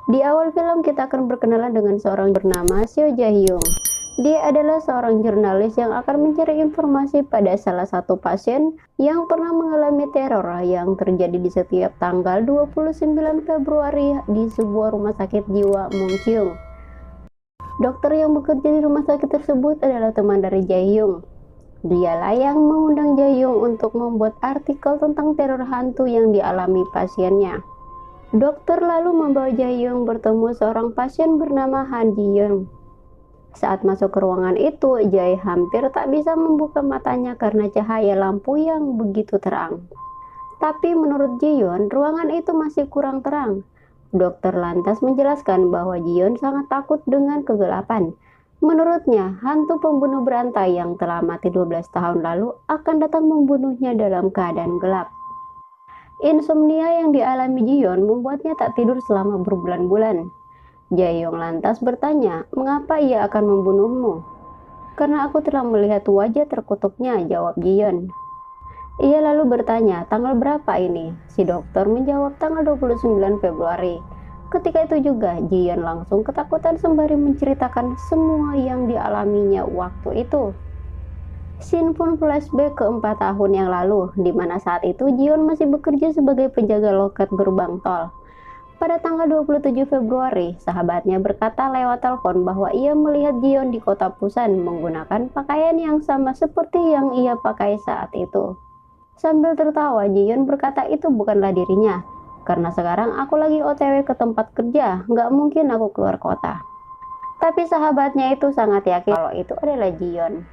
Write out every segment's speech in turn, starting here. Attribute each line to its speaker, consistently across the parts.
Speaker 1: Di awal film kita akan berkenalan dengan seorang bernama Seo Jae-hyung. Dia adalah seorang jurnalis yang akan mencari informasi pada salah satu pasien yang pernah mengalami teror yang terjadi di setiap tanggal 29 Februari di sebuah rumah sakit jiwa Mungkyung. Dokter yang bekerja di rumah sakit tersebut adalah teman dari Jae-hyung. Dialah yang mengundang Jae-hyung untuk membuat artikel tentang teror hantu yang dialami pasiennya. Dokter lalu membawa Jae-hyung bertemu seorang pasien bernama Han Ji-yeon. Saat masuk ke ruangan itu, Jae hampir tak bisa membuka matanya karena cahaya lampu yang begitu terang. Tapi menurut Ji-yeon, ruangan itu masih kurang terang. Dokter lantas menjelaskan bahwa Ji-yeon sangat takut dengan kegelapan. Menurutnya, hantu pembunuh berantai yang telah mati 12 tahun lalu akan datang membunuhnya dalam keadaan gelap. Insomnia yang dialami Ji-yeon membuatnya tak tidur selama berbulan-bulan. Jae-hyung lantas bertanya, mengapa ia akan membunuhmu? Karena aku telah melihat wajah terkutuknya, jawab Ji-yeon. Ia lalu bertanya, tanggal berapa ini? Si dokter menjawab tanggal 29 Februari. Ketika itu juga, Ji-yeon langsung ketakutan sembari menceritakan semua yang dialaminya waktu itu. Scene pun flashback ke 4 tahun yang lalu, di mana saat itu Ji-yeon masih bekerja sebagai penjaga loket gerbang tol. Pada tanggal 27 Februari, sahabatnya berkata lewat telepon bahwa ia melihat Ji-yeon di kota Busan menggunakan pakaian yang sama seperti yang ia pakai saat itu. Sambil tertawa, Ji-yeon berkata itu bukanlah dirinya, karena sekarang aku lagi OTW ke tempat kerja, nggak mungkin aku keluar kota. Tapi sahabatnya itu sangat yakin kalau itu adalah Ji-yeon.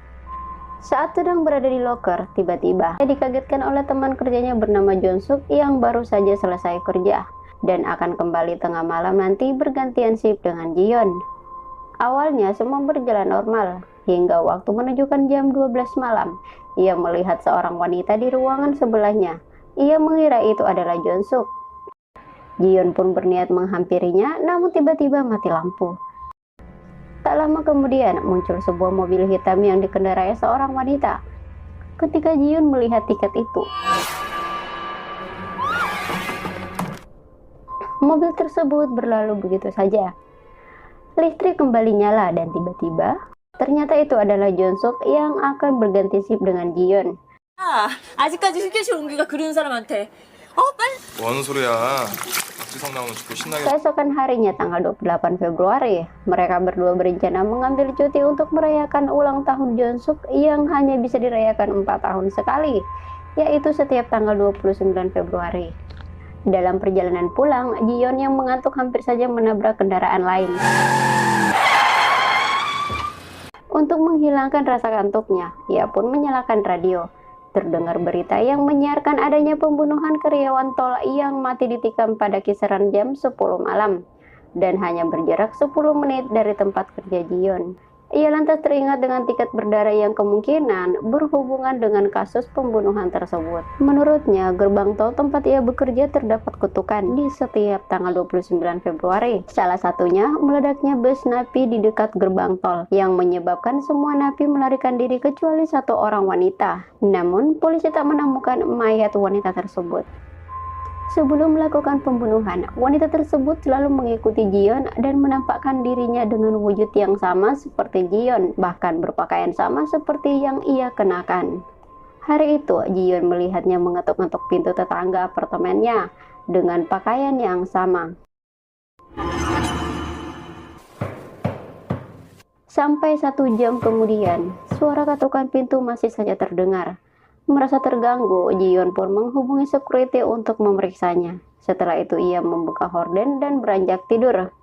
Speaker 1: Saat sedang berada di loker, tiba-tiba dia dikagetkan oleh teman kerjanya bernama Jong-suk yang baru saja selesai kerja dan akan kembali tengah malam nanti bergantian shift dengan Ji-yeon. Awalnya semua berjalan normal, hingga waktu menunjukkan jam 12 malam, ia melihat seorang wanita di ruangan sebelahnya. Ia mengira itu adalah Jong-suk. Ji-yeon pun berniat menghampirinya, namun tiba-tiba mati lampu. Tak lama kemudian muncul sebuah mobil hitam yang dikendarai seorang wanita. Ketika Ji-yeon melihat tiket itu, mobil tersebut berlalu begitu saja. Listrik kembali nyala dan tiba-tiba ternyata itu adalah Jong-suk yang akan berganti shift dengan Ji-yeon.
Speaker 2: 아직까지 휴게실 온기가 그리운 사람한테 빨리
Speaker 3: 뭐 하는 소리야? 박지성 나오는 축구 신나게.
Speaker 1: Keesokan harinya tanggal 28 Februari, mereka berdua berencana mengambil cuti untuk merayakan ulang tahun Jong-suk yang hanya bisa dirayakan 4 tahun sekali, yaitu setiap tanggal 29 Februari. Dalam perjalanan pulang, Ji-yeon yang mengantuk hampir saja menabrak kendaraan lain. Untuk menghilangkan rasa kantuknya, ia pun menyalakan radio. Terdengar berita yang menyiarkan adanya pembunuhan karyawan tol yang mati ditikam pada kisaran jam 10 malam dan hanya berjarak 10 menit dari tempat kerja Ji-yeon. Ia lantas teringat dengan tiket berdarah yang kemungkinan berhubungan dengan kasus pembunuhan tersebut. Menurutnya, gerbang tol tempat ia bekerja terdapat kutukan di setiap tanggal 29 Februari. Salah satunya, meledaknya bus napi di dekat gerbang tol yang menyebabkan semua napi melarikan diri kecuali satu orang wanita. Namun, polisi tak menemukan mayat wanita tersebut. Sebelum melakukan pembunuhan, wanita tersebut selalu mengikuti Ji-yeon dan menampakkan dirinya dengan wujud yang sama seperti Ji-yeon, bahkan berpakaian sama seperti yang ia kenakan. Hari itu, Ji-yeon melihatnya mengetuk-ngetuk pintu tetangga apartemennya dengan pakaian yang sama. Sampai 1 jam kemudian, suara ketukan pintu masih saja terdengar. Merasa terganggu, Ji-yeon pun menghubungi security untuk memeriksanya. Setelah itu ia membuka horden dan beranjak tidur.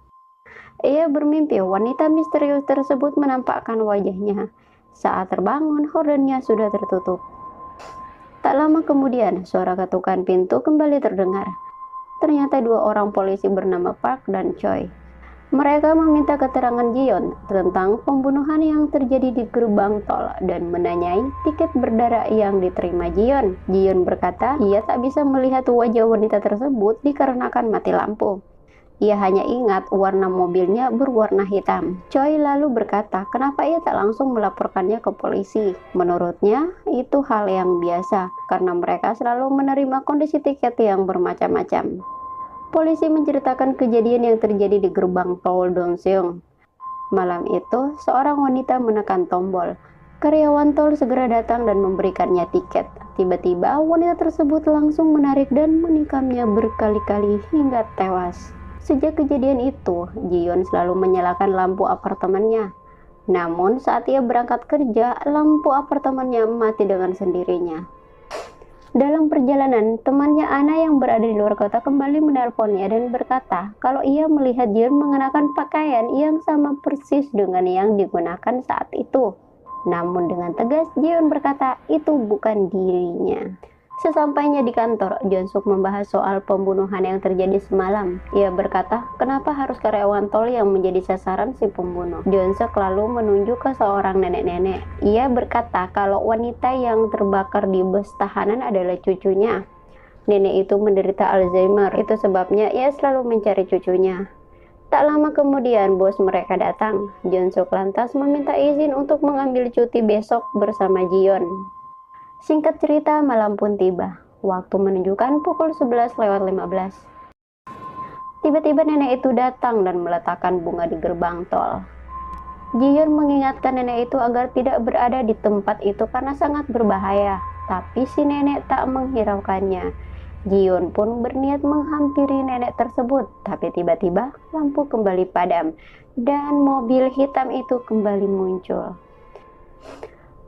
Speaker 1: Ia bermimpi wanita misterius tersebut menampakkan wajahnya. Saat terbangun, hordennya sudah tertutup. Tak lama kemudian, suara ketukan pintu kembali terdengar. Ternyata 2 orang polisi bernama Park dan Choi. Mereka meminta keterangan Ji-yeon tentang pembunuhan yang terjadi di gerbang tol dan menanyai tiket berdarah yang diterima Ji-yeon. Ji-yeon berkata ia tak bisa melihat wajah wanita tersebut dikarenakan mati lampu. Ia hanya ingat warna mobilnya berwarna hitam. Choi lalu berkata kenapa ia tak langsung melaporkannya ke polisi. Menurutnya itu hal yang biasa karena mereka selalu menerima kondisi tiket yang bermacam-macam. Polisi menceritakan kejadian yang terjadi di gerbang tol Dongseong. Malam itu, seorang wanita menekan tombol. Karyawan tol segera datang dan memberikannya tiket. Tiba-tiba, wanita tersebut langsung menarik dan menikamnya berkali-kali hingga tewas. Sejak kejadian itu, Jiyeon selalu menyalakan lampu apartemennya. Namun, saat ia berangkat kerja, lampu apartemennya mati dengan sendirinya. Dalam perjalanan, temannya Ana yang berada di luar kota kembali menelponnya dan berkata kalau ia melihat Jiyeon mengenakan pakaian yang sama persis dengan yang digunakan saat itu. Namun dengan tegas, Jiyeon berkata itu bukan dirinya. Sesampainya di kantor, Jonsuk membahas soal pembunuhan yang terjadi semalam. Ia berkata, kenapa harus karyawan tol yang menjadi sasaran si pembunuh? Jonsuk lalu menunjuk ke seorang nenek-nenek. Ia berkata kalau wanita yang terbakar di bus tahanan adalah cucunya. Nenek itu menderita Alzheimer, itu sebabnya ia selalu mencari cucunya. Tak lama kemudian, bos mereka datang. Jonsuk lantas meminta izin untuk mengambil cuti besok bersama Jiyeon. Singkat cerita, malam pun tiba. Waktu menunjukkan pukul 11:15. Tiba-tiba nenek itu datang dan meletakkan bunga di gerbang tol. Jiyeon mengingatkan nenek itu agar tidak berada di tempat itu karena sangat berbahaya. Tapi si nenek tak menghiraukannya. Jiyeon pun berniat menghampiri nenek tersebut. Tapi tiba-tiba lampu kembali padam dan mobil hitam itu kembali muncul.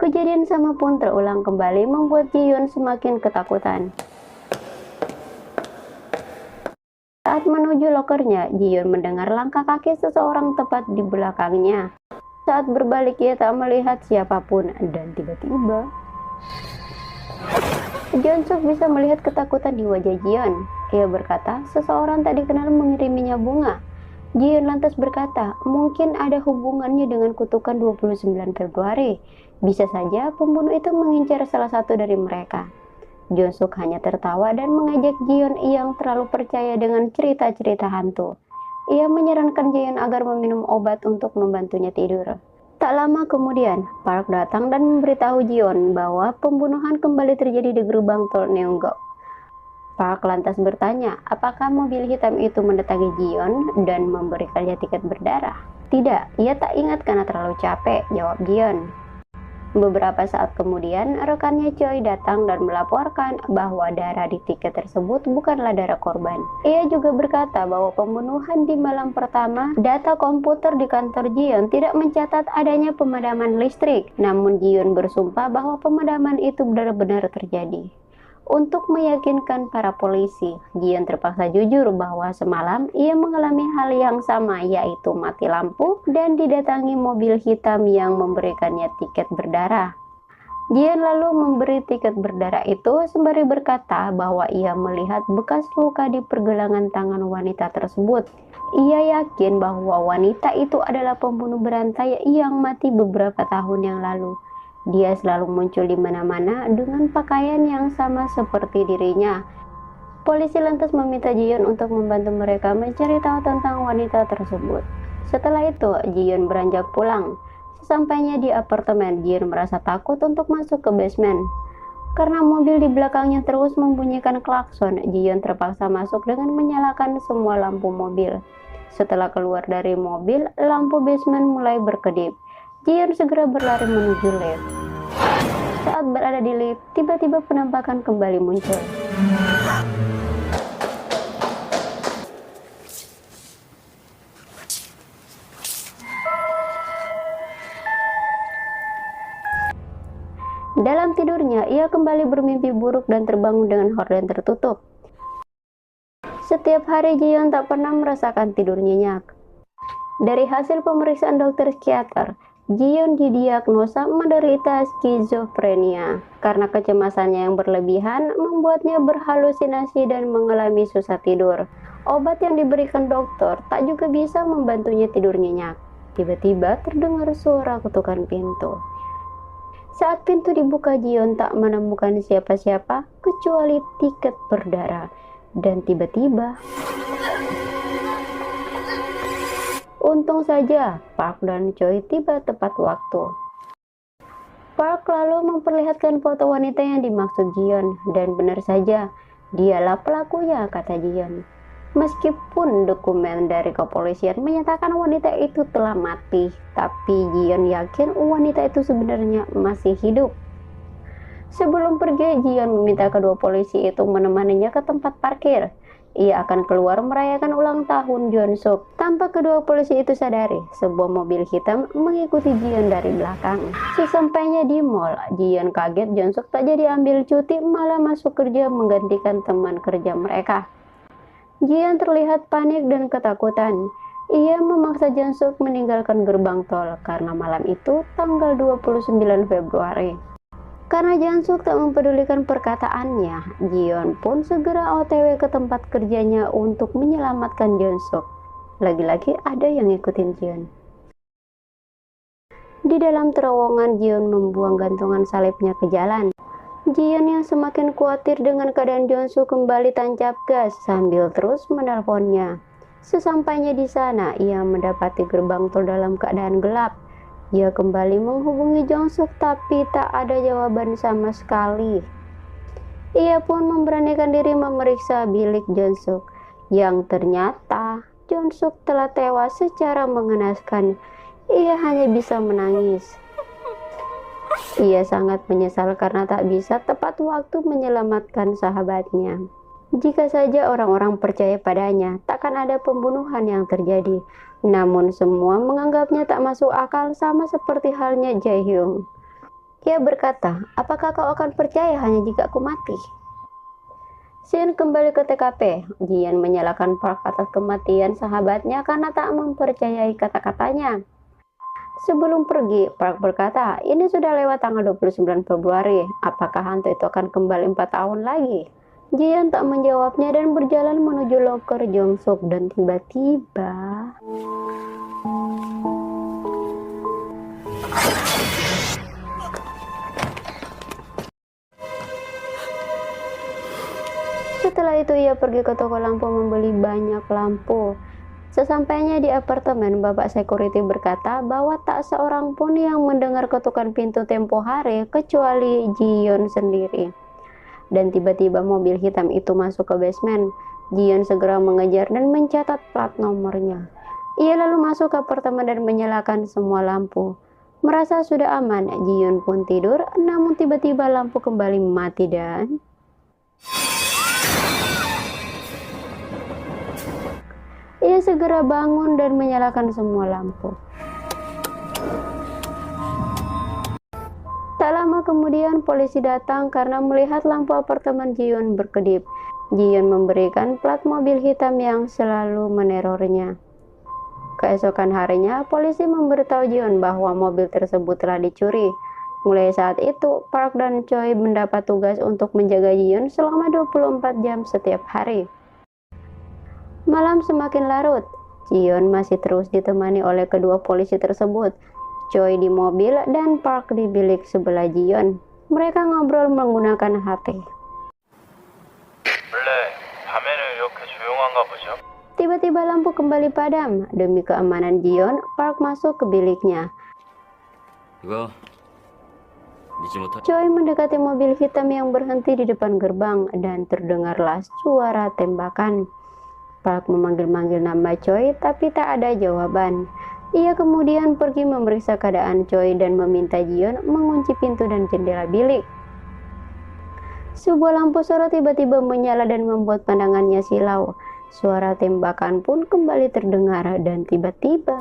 Speaker 1: Kejadian sama pun terulang kembali membuat Jiyeon semakin ketakutan. Saat menuju lokernya, Jiyeon mendengar langkah kaki seseorang tepat di belakangnya. Saat berbalik ia tak melihat siapapun dan tiba-tiba Jonsuk bisa melihat ketakutan di wajah Jiyeon. Ia berkata seseorang tak dikenal mengiriminya bunga. Jiyeon lantas berkata, mungkin ada hubungannya dengan kutukan 29 Februari. Bisa saja pembunuh itu mengincar salah satu dari mereka. Jonsuk hanya tertawa dan mengajak Jiyeon yang terlalu percaya dengan cerita-cerita hantu. Ia menyarankan Jiyeon agar meminum obat untuk membantunya tidur. Tak lama kemudian, Park datang dan memberitahu Jiyeon bahwa pembunuhan kembali terjadi di gerbang tol Neunggok. Park lantas bertanya, apakah mobil hitam itu mendatangi Jiyeon dan memberikannya tiket berdarah? Tidak, ia tak ingat karena terlalu capek, jawab Jiyeon. Beberapa saat kemudian, rekannya Choi datang dan melaporkan bahwa darah di tiket tersebut bukanlah darah korban. Ia juga berkata bahwa pembunuhan di malam pertama, data komputer di kantor Jiyeon tidak mencatat adanya pemadaman listrik. Namun Jiyeon bersumpah bahwa pemadaman itu benar-benar terjadi. Untuk meyakinkan para polisi, Jiyeon terpaksa jujur bahwa semalam ia mengalami hal yang sama, yaitu mati lampu dan didatangi mobil hitam yang memberikannya tiket berdarah. Jiyeon lalu memberi tiket berdarah itu sembari berkata bahwa ia melihat bekas luka di pergelangan tangan wanita tersebut. Ia yakin bahwa wanita itu adalah pembunuh berantai yang mati beberapa tahun yang lalu. Dia selalu muncul di mana-mana dengan pakaian yang sama seperti dirinya. Polisi lantas meminta Jiyeon untuk membantu mereka mencari tahu tentang wanita tersebut. Setelah itu, Jiyeon beranjak pulang. Sesampainya di apartemen, Jiyeon merasa takut untuk masuk ke basement. Karena mobil di belakangnya terus membunyikan klakson, Jiyeon terpaksa masuk dengan menyalakan semua lampu mobil. Setelah keluar dari mobil, lampu basement mulai berkedip. Jiyeon segera berlari menuju lift. Saat berada di lift, tiba-tiba penampakan kembali muncul. Dalam tidurnya, ia kembali bermimpi buruk dan terbangun dengan horden tertutup. Setiap hari Jiyeon tak pernah merasakan tidur nyenyak. Dari hasil pemeriksaan dokter psikiater, Jiyeon didiagnosa menderita skizofrenia karena kecemasannya yang berlebihan membuatnya berhalusinasi dan mengalami susah tidur. Obat yang diberikan dokter tak juga bisa membantunya tidur nyenyak. Tiba-tiba terdengar suara ketukan pintu. Saat pintu dibuka, Jiyeon tak menemukan siapa-siapa kecuali tiket berdarah. Dan tiba-tiba, untung saja Park dan Choi tiba tepat waktu. Park lalu memperlihatkan foto wanita yang dimaksud Jiyeon, dan benar saja, dialah pelakunya, kata Jiyeon. Meskipun dokumen dari kepolisian menyatakan wanita itu telah mati, tapi Jiyeon yakin wanita itu sebenarnya masih hidup. Sebelum pergi, Jiyeon meminta kedua polisi itu menemaninya ke tempat parkir. Ia akan keluar merayakan ulang tahun Jeonsuk. Tanpa kedua polisi itu sadari, sebuah mobil hitam mengikuti Jiyeon dari belakang. Sesampainya di mall, Jiyeon kaget Jeonsuk tak jadi ambil cuti, malah masuk kerja menggantikan teman kerja mereka. Jiyeon terlihat panik dan ketakutan. Ia memaksa Jeonsuk meninggalkan gerbang tol karena malam itu tanggal 29 Februari. Karena Jeonsuk tak mempedulikan perkataannya, Jiyeon pun segera OTW ke tempat kerjanya untuk menyelamatkan Jeonsuk. Lagi-lagi ada yang ngikutin Jiyeon. Di dalam terowongan, Jiyeon membuang gantungan salibnya ke jalan. Jiyeon yang semakin khawatir dengan keadaan Jeonsuk kembali tancap gas sambil terus menelponnya. Sesampainya di sana, ia mendapati gerbang tol dalam keadaan gelap. Ia kembali menghubungi Jeonsuk tapi tak ada jawaban sama sekali. Ia pun memberanikan diri memeriksa bilik Jeonsuk, yang ternyata Jeonsuk telah tewas secara mengenaskan. Ia hanya bisa menangis. Ia sangat menyesal karena tak bisa tepat waktu menyelamatkan sahabatnya. Jika saja orang-orang percaya padanya, takkan ada pembunuhan yang terjadi. Namun semua menganggapnya tak masuk akal, sama seperti halnya Jaehyung. Ia berkata, apakah kau akan percaya hanya jika aku mati? Seon kembali ke TKP. Jiyeon menyalahkan Park atas kematian sahabatnya karena tak mempercayai kata-katanya. Sebelum pergi, Park berkata, ini sudah lewat tanggal 29 Februari. Apakah hantu itu akan kembali 4 tahun lagi? Jiyeon tak menjawabnya dan berjalan menuju loker Jeonsuk dan tiba-tiba setelah itu ia pergi ke toko lampu membeli banyak lampu. Sesampainya di apartemen, bapak security berkata bahwa tak seorang pun yang mendengar ketukan pintu tempo hari kecuali Jiyeon sendiri. Dan tiba-tiba mobil hitam itu masuk ke basement. Jiyeon segera mengejar dan mencatat plat nomornya. Ia lalu masuk ke apartemen dan menyalakan semua lampu. Merasa sudah aman, Jiyeon pun tidur, namun tiba-tiba lampu kembali mati dan ia segera bangun dan menyalakan semua lampu. Tak lama kemudian polisi datang karena melihat lampu apartemen Jiyeon berkedip. Jiyeon memberikan plat mobil hitam yang selalu menerornya. Keesokan harinya, polisi memberitahu Jiyeon bahwa mobil tersebut telah dicuri. Mulai saat itu, Park dan Choi mendapat tugas untuk menjaga Jiyeon selama 24 jam setiap hari. Malam semakin larut. Jiyeon masih terus ditemani oleh kedua polisi tersebut. Choi di mobil dan Park di bilik sebelah Jiyeon. Mereka ngobrol menggunakan HP. Tiba-tiba lampu kembali padam. Demi keamanan Jiyeon, Park masuk ke biliknya. Choi mendekati mobil hitam yang berhenti di depan gerbang dan terdengarlah suara tembakan. Park memanggil-manggil nama Choi tapi tak ada jawaban. Ia kemudian pergi memeriksa keadaan Choi dan meminta Jiyeon mengunci pintu dan jendela bilik. Sebuah lampu sorot tiba-tiba menyala dan membuat pandangannya silau. Suara tembakan pun kembali terdengar dan tiba-tiba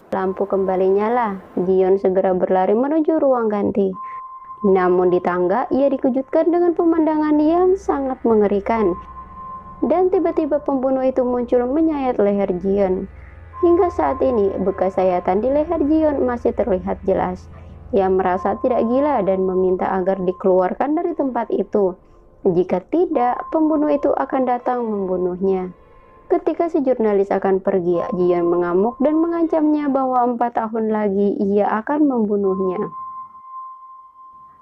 Speaker 1: lampu kembali nyala. Jiyeon segera berlari menuju ruang ganti. Namun di tangga ia dikejutkan dengan pemandangan yang sangat mengerikan. Dan tiba-tiba pembunuh itu muncul menyayat leher Jiyeon. Hingga saat ini, bekas sayatan di leher Jiyeon masih terlihat jelas. Ia merasa tidak gila dan meminta agar dikeluarkan dari tempat itu. Jika tidak, pembunuh itu akan datang membunuhnya. Ketika si jurnalis akan pergi, Jiyeon mengamuk dan mengancamnya bahwa 4 tahun lagi ia akan membunuhnya.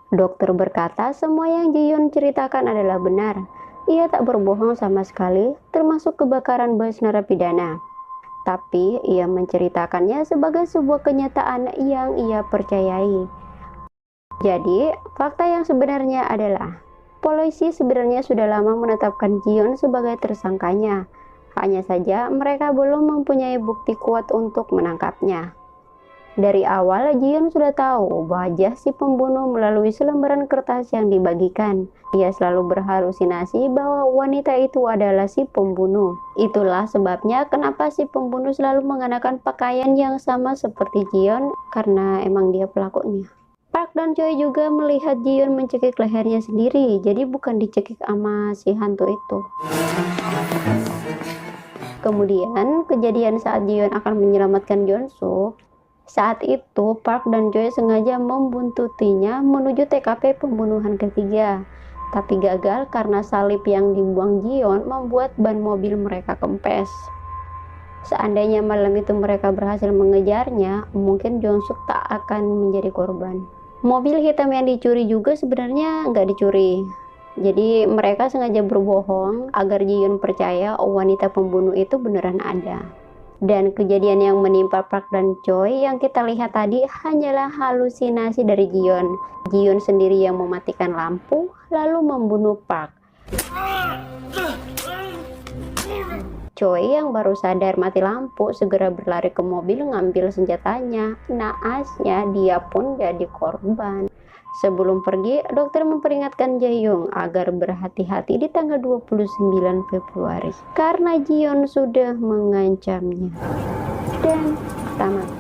Speaker 1: Dokter berkata semua yang Jiyeon ceritakan adalah benar. Ia tak berbohong sama sekali, termasuk kebakaran bus narapidana. Tapi ia menceritakannya sebagai sebuah kenyataan yang ia percayai. Jadi, fakta yang sebenarnya adalah Polisi sebenarnya sudah lama menetapkan Jiyeon sebagai tersangkanya. Hanya saja mereka belum mempunyai bukti kuat untuk menangkapnya. Dari awal Jiyeon sudah tahu wajah si pembunuh melalui selembaran kertas yang dibagikan. Ia selalu berhalusinasi bahwa wanita itu adalah si pembunuh. Itulah sebabnya kenapa si pembunuh selalu mengenakan pakaian yang sama seperti Jiyeon, karena emang dia pelakunya. Park dan Choi juga melihat Jiyeon mencekik lehernya sendiri, jadi bukan dicekik sama si hantu itu. Kemudian kejadian saat Jiyeon akan menyelamatkan Jeon-suk. Saat itu Park dan Choi sengaja membuntutinya menuju TKP pembunuhan ketiga, tapi gagal karena salib yang dibuang Jiyeon membuat ban mobil mereka kempes. Seandainya malam itu mereka berhasil mengejarnya, mungkin Jeon-suk tak akan menjadi korban. Mobil hitam yang dicuri juga sebenarnya nggak dicuri. Jadi mereka sengaja berbohong agar Jiyeon percaya wanita pembunuh itu beneran ada. Dan kejadian yang menimpa Park dan Choi yang kita lihat tadi hanyalah halusinasi dari Jiyeon. Jiyeon sendiri yang mematikan lampu lalu membunuh Park. Choi yang baru sadar mati lampu segera berlari ke mobil ngambil senjatanya. Naasnya dia pun jadi korban. Sebelum pergi, dokter memperingatkan Jae-young agar berhati-hati di tanggal 29 Februari karena Jiyeon sudah mengancamnya. Dan tamat.